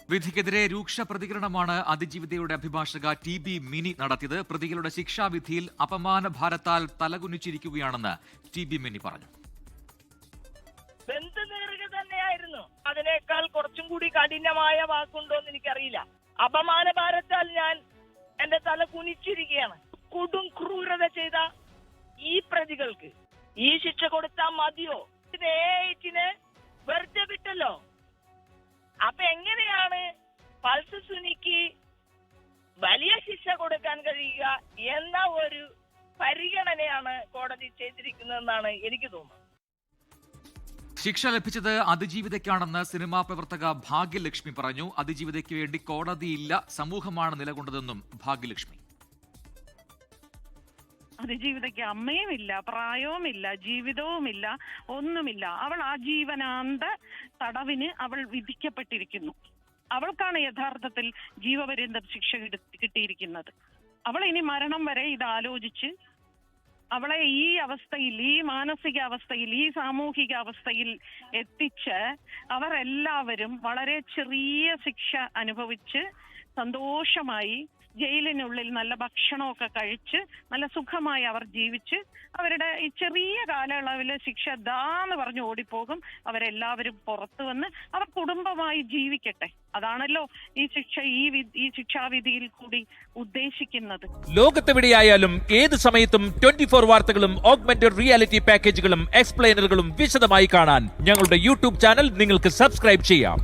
വിധിക്കെതിരെ രൂക്ഷ പ്രതികരണമാണ് അതിജീവിതയുടെ അഭിഭാഷക ടി.ബി. മിനി നടത്തിയത്. പ്രതികളുടെ ശിക്ഷാവിധിയിൽ അപമാന ഭാരത്താൽ തലകുനിച്ചിരിക്കുകയാണെന്ന് ടി.ബി. മിനി പറഞ്ഞു. ബന്ധുനേറുക തന്നെയായിരുന്നു. അതിനേക്കാൾ കുറച്ചും കൂടി കഠിനമായ വാക്കുണ്ടോ എന്ന് എനിക്കറിയില്ല. അപമാന ഭാരത്താൽ ഞാൻ എന്റെ തല കുനിച്ചിരിക്കുകയാണ്. കൊടും ക്രൂരത ചെയ്ത ഈ പ്രതികൾക്ക് ഈ ശിക്ഷ കൊടുത്താൽ മതിയോ? ഇതിനെ വെറുതെ വിട്ടല്ലോ. അപ്പൊ എങ്ങനെയാണ് പൾസ് സുനിക്ക് വലിയ ശിക്ഷ കൊടുക്കാൻ കഴിയുക എന്ന ഒരു പരിഗണനയാണ് കോടതി ചെയ്തിരിക്കുന്നതെന്നാണ് എനിക്ക് തോന്നുന്നത്. ശിക്ഷ ലഭിച്ചത് അതിജീവിതയ്ക്കാണെന്ന് സിനിമാ പ്രവർത്തക ഭാഗ്യലക്ഷ്മി പറഞ്ഞു. അതിജീവിതയ്ക്ക് വേണ്ടി കോടതിയില്ല, സമൂഹമാണ് നിലകൊണ്ടതെന്നും ഭാഗ്യലക്ഷ്മി. അതിജീവിതയ്ക്ക് അമ്മയുമില്ല, പ്രായവുമില്ല, ജീവിതവുമില്ല, ഒന്നുമില്ല. അവൾ ആജീവനാന്ത തടവിന് അവൾ വിധിക്കപ്പെട്ടിരിക്കുന്നു. അവൾക്കാണ് യഥാർത്ഥത്തിൽ ജീവപര്യന്തം ശിക്ഷ കിട്ടിയിരിക്കുന്നത്. അവൾ ഇനി മരണം വരെ ഇത് ആലോചിച്ച് അവളെ ഈ അവസ്ഥയിൽ, ഈ മാനസിക അവസ്ഥയിൽ, ഈ സാമൂഹിക അവസ്ഥയിൽ എത്തിച്ച് അവർ എല്ലാവരും വളരെ ചെറിയ ശിക്ഷ അനുഭവിച്ച് സന്തോഷമായി ജയിലിനുള്ളിൽ നല്ല ഭക്ഷണമൊക്കെ കഴിച്ച് നല്ല സുഖമായി അവർ ജീവിച്ച് അവരുടെ ഈ ചെറിയ കാലയളവില് ശിക്ഷ ദാന്ന് പറഞ്ഞ് ഓടിപ്പോകും. അവരെല്ലാവരും പുറത്തു വന്ന് അവർ കുടുംബമായി ജീവിക്കട്ടെ. അതാണല്ലോ ഈ ശിക്ഷ, ഈ ശിക്ഷാവിധിയിൽ കൂടി ഉദ്ദേശിക്കുന്നത്. ലോകത്തെവിടെയായാലും ഏത് സമയത്തും 24 വാർത്തകളും ഓഗ്മെന്റഡ് റിയാലിറ്റി പാക്കേജുകളും എക്സ്പ്ലെയിനറുകളും വിശദമായി കാണാൻ ഞങ്ങളുടെ യൂട്യൂബ് ചാനൽ നിങ്ങൾക്ക് സബ്സ്ക്രൈബ് ചെയ്യാം.